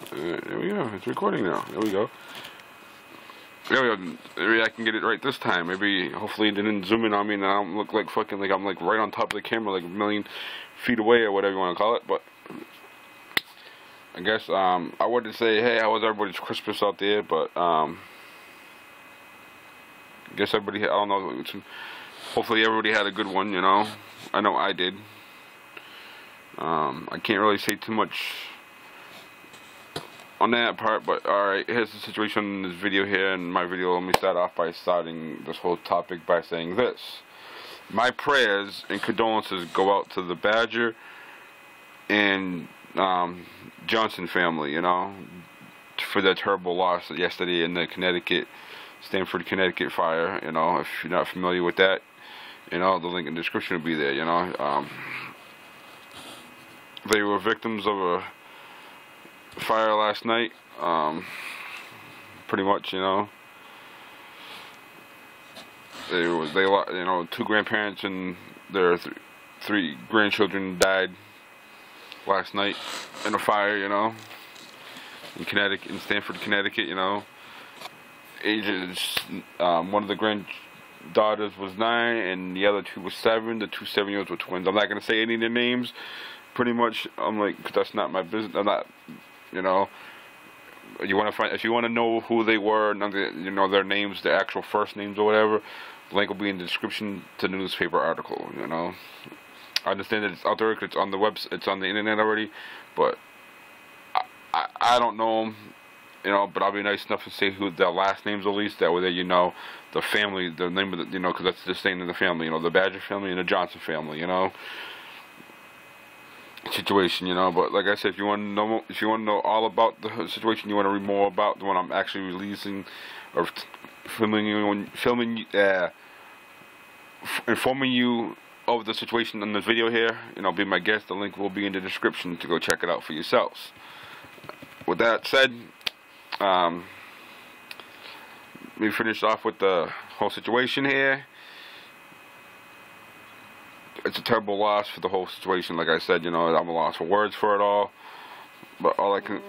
There we go. It's recording now. There we go. There we go. Maybe I can get it right this time. Maybe, hopefully it didn't zoom in on me and I don't look like fucking, like I'm like right on top of the camera, like a million feet away or whatever you want to call it. But I guess, I wanted to say, hey, how was everybody's Christmas out there? But, I guess everybody, I don't know, hopefully everybody had a good one, you know. I know I did. I can't really say too much on that part, but alright, here's the situation in this video here. In my video, let me start off by starting this whole topic by saying this. My prayers and condolences go out to the Badger and Johnson family, you know, for their terrible loss yesterday in the Stamford, Connecticut fire. You know, if you're not familiar with that, you know, the link in the description will be there, you know. They were victims of a fire last night, pretty much, you know. They you know, 2 grandparents and their 3 grandchildren died last night in a fire, you know, in Stamford, Connecticut, you know. Ages, one of the granddaughters was 9 and the other 2 was 7. The 2 7-year-olds were twins. I'm not gonna say any of their names. Pretty much, I'm like, 'cause that's not my business. I'm not, you know. You want to find, if you want to know who they were, you know, their names, their actual first names or whatever. The link will be in the description to the newspaper article. You know, I understand that it's out there, 'cause it's on the website, it's on the internet already, but I don't know them, you know. But I'll be nice enough to say who their last names at least. That way, you know, the family, the name of the, you know, 'cause that's the name of the family. You know, the Badger family and the Johnson family. You know. Situation, you know. But like I said, if you want to know all about the situation, you want to read more about the one I'm actually releasing or informing you of the situation in this video here, you know, be my guest. The link will be in the description to go check it out for yourselves. With that said, let me finish off with the whole situation here. It's a terrible loss for the whole situation. Like I said, you know, I'm a loss for words for it all. But all I can,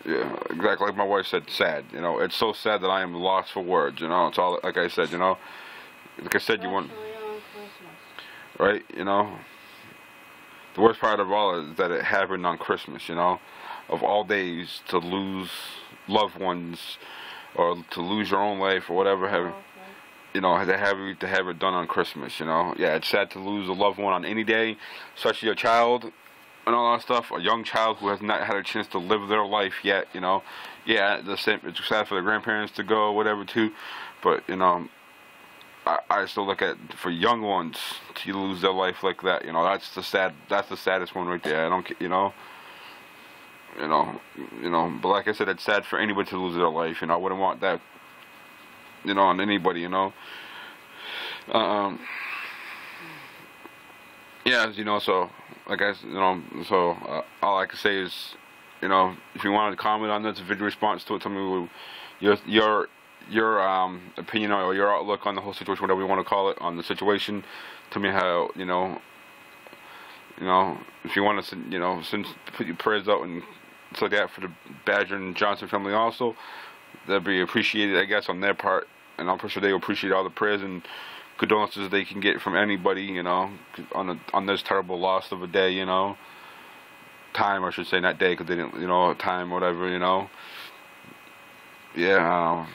yeah, exactly like my wife said, sad. You know, it's so sad that I am lost for words. You know, it's all, like I said, you know, like I said, you want, right? You know, the worst part of all is that it happened on Christmas. You know, of all days to lose loved ones or to lose your own life or whatever. You know, to have it done on Christmas, you know. Yeah, it's sad to lose a loved one on any day, especially a child and all that stuff. A young child who has not had a chance to live their life yet, you know. Yeah, the same. It's sad for the grandparents to go, whatever, too. But you know, I still look at, for young ones to lose their life like that, you know, that's the saddest one right there. I don't, you know. But like I said, it's sad for anybody to lose their life. You know, I wouldn't want that, you know, on anybody, you know. Yeah, you know, so, like I, you know, so, all I can say is, you know, if you want to comment on this video response to it, tell me your opinion or your outlook on the whole situation, whatever you want to call it, on the situation. Tell me how, you know, if you want to, you know, put your prayers out and stuff like that for the Badger and Johnson family also. That'd be appreciated, I guess, on their part, and I'm pretty sure they will appreciate all the prayers and condolences they can get from anybody, you know, on this terrible loss of a day, you know, time, I should say, not day, because they didn't, you know, time, whatever, you know. Yeah.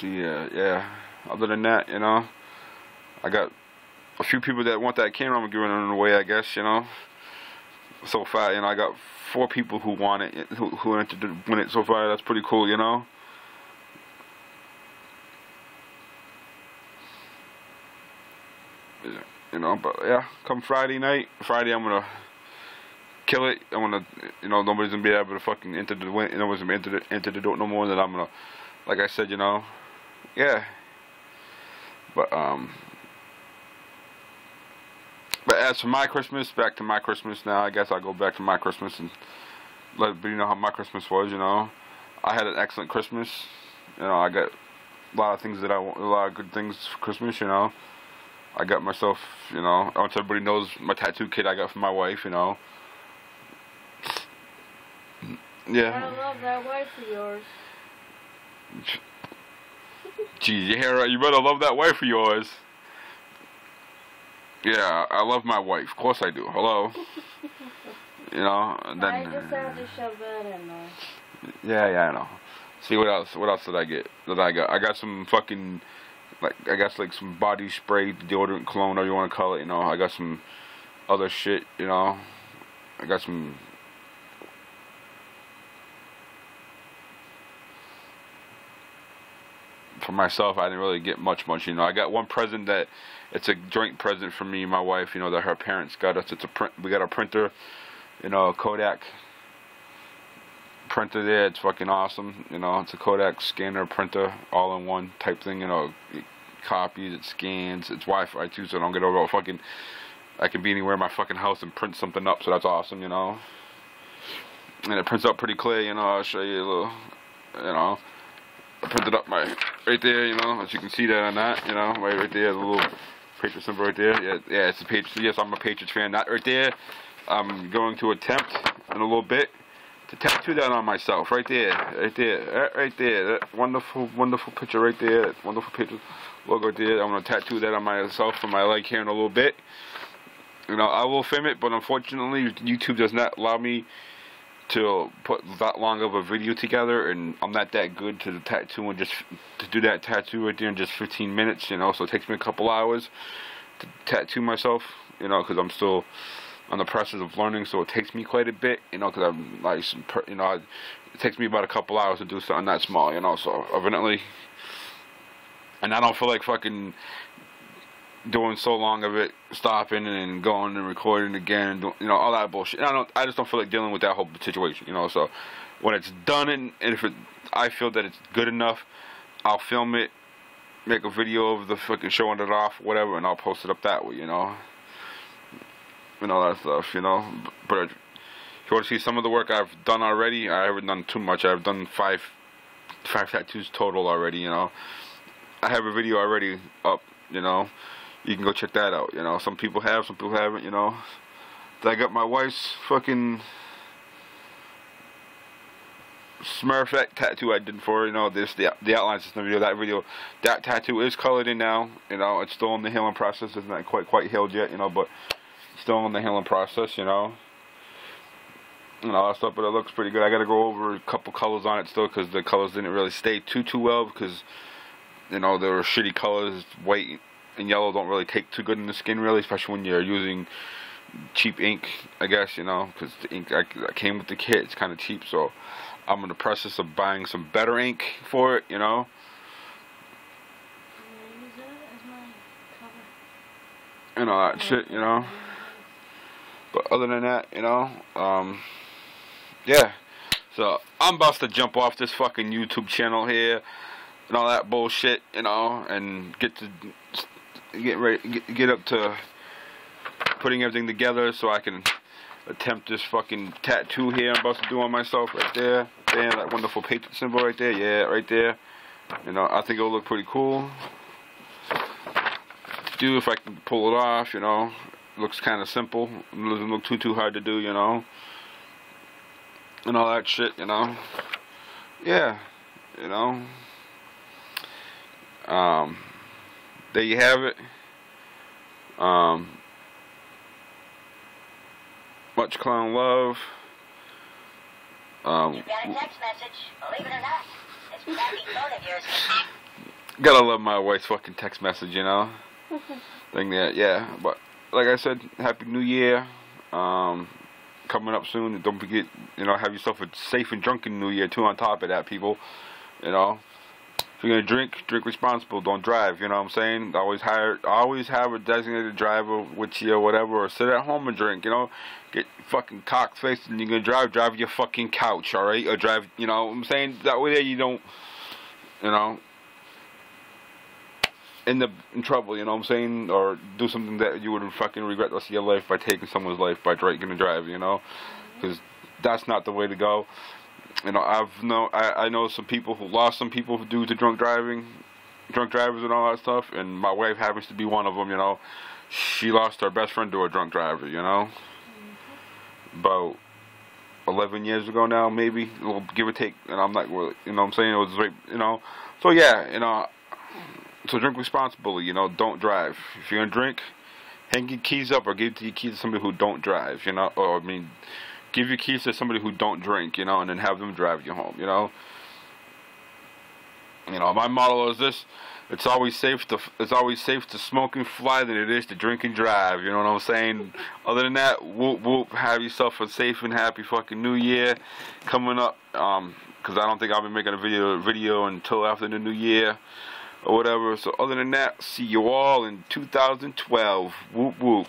Yeah. Other than that, you know, I got a few people that want that camera. I'm giving it away, I guess, you know. So far, you know, I got 4 people who want it, who entered to win it so far. That's pretty cool, you know. Yeah, you know, but yeah, come Friday night, I'm gonna kill it. I'm gonna, you know, nobody's gonna be able to fucking enter the win. Nobody's gonna enter the door no more. That I'm gonna, like I said, you know, yeah. But as for my Christmas, back to my Christmas now. I guess I'll go back to my Christmas and let everybody know how my Christmas was, you know. I had an excellent Christmas. You know, I got a lot of things that I want, a lot of good things for Christmas, you know. I got myself, you know, I want everybody knows my tattoo kit I got for my wife, you know. Yeah. I love that wife of yours. Geez, you better love that wife of yours. Yeah, I love my wife. Of course I do. Hello. You know, and then. I just had to shove that in there. Yeah, I know. See what else? What else did I get? I got some fucking, like, I guess like some body spray, deodorant, cologne, whatever you want to call it. You know, I got some other shit. You know, I got some. For myself, I didn't really get much. You know, I got one present that it's a joint present for me and my wife. You know, that her parents got us. It's a print. We got a printer. You know, a Kodak printer there. It's fucking awesome. You know, it's a Kodak scanner printer, all in one type thing. You know, it copies, it scans, it's Wi-Fi too, so I don't get over fucking. I can be anywhere in my fucking house and print something up, so that's awesome. You know, and it prints out pretty clear. You know, I'll show you a little. You know. I printed up right there, you know, as you can see that on that, you know, right there, the little Patriots symbol right there. Yeah, it's a Patriots. Yes, I'm a Patriots fan. That right there, I'm going to attempt in a little bit to tattoo that on myself, right there, right there. That wonderful picture right there, that wonderful Patriots logo right there. I'm gonna tattoo that on myself on my leg here in a little bit. You know, I will film it, but unfortunately, YouTube does not allow me to put that long of a video together, and I'm not that good to the tattoo and just to do that tattoo right there in just 15 minutes, you know, so it takes me a couple hours to tattoo myself, you know, because I'm still on the process of learning, so it takes me quite a bit, you know, because I'm like, you know, it takes me about a couple hours to do something that small, you know, so evidently, and I don't feel like fucking doing so long of it, stopping and going and recording again, and you know, all that bullshit. I just don't feel like dealing with that whole situation, you know. So when it's done and if I feel that it's good enough, I'll film it, make a video of the fucking showing it off, whatever, and I'll post it up that way, you know, and all that stuff, you know. But if you want to see some of the work I've done already, I haven't done too much. I've done five tattoos total already, you know. I have a video already up, you know. You can go check that out, you know. Some people have, some people haven't, you know. I got my wife's fucking Smurfette tattoo I did for her, you know. The outline system video, that tattoo is colored in now, you know. It's still in the healing process. It's not quite healed yet, you know, but still in the healing process, you know. And all that stuff, but it looks pretty good. I gotta go over a couple colors on it still, because the colors didn't really stay too well, because, you know, they were shitty colors. White and yellow don't really take too good in the skin, really, especially when you're using cheap ink, I guess, you know, because the ink that came with the kit, it's kind of cheap, so I'm in the process of buying some better ink for it, you know. Use that as my cover. And all that shit, you know. But other than that, you know, yeah. So I'm about to jump off this fucking YouTube channel here and all that bullshit, you know, and get up to putting everything together so I can attempt this fucking tattoo here I'm about to do on myself right there. Damn, that wonderful Patriot symbol right there. Yeah, right there. You know, I think it'll look pretty cool. Do if I can pull it off, you know. Looks kind of simple. It doesn't look too hard to do, you know. And all that shit, you know. Yeah, you know. There you have it. Much clown love. You got a text message, believe it or not. It's crappy phone of yours. Gotta love my wife's fucking text message, you know. Thing that, yeah. But like I said, Happy New Year. Coming up soon. And don't forget, you know, have yourself a safe and drunken New Year too. On top of that, people, you know. If you're gonna drink responsible. Don't drive. You know what I'm saying? Always have a designated driver with you or whatever, or sit at home and drink. You know, get fucking cock faced and you're gonna drive your fucking couch, all right? Or drive. You know what I'm saying? That way you don't, you know, end up in trouble. You know what I'm saying? Or do something that you would fucking regret the rest of your life by taking someone's life by drinking and driving. You know, because that's not the way to go. You know, I know some people who lost some people due to drunk drivers and all that stuff, and my wife happens to be one of them, you know. She lost her best friend to a drunk driver, you know. About 11 years ago now, maybe, a little give or take. And I'm like, well, you know what I'm saying? It was right, you know. So yeah, you know. So drink responsibly, you know. Don't drive. If you're gonna drink, hang your keys up or give your keys to somebody who don't drive, you know. Or I mean, give your keys to somebody who don't drink, you know, and then have them drive you home, you know. You know, my motto is this: it's always safe to smoke and fly than it is to drink and drive. You know what I'm saying? Other than that, whoop whoop. Have yourself a safe and happy fucking New Year coming up. Because I don't think I'll be making a video until after the New Year or whatever. So other than that, see you all in 2012. Whoop whoop.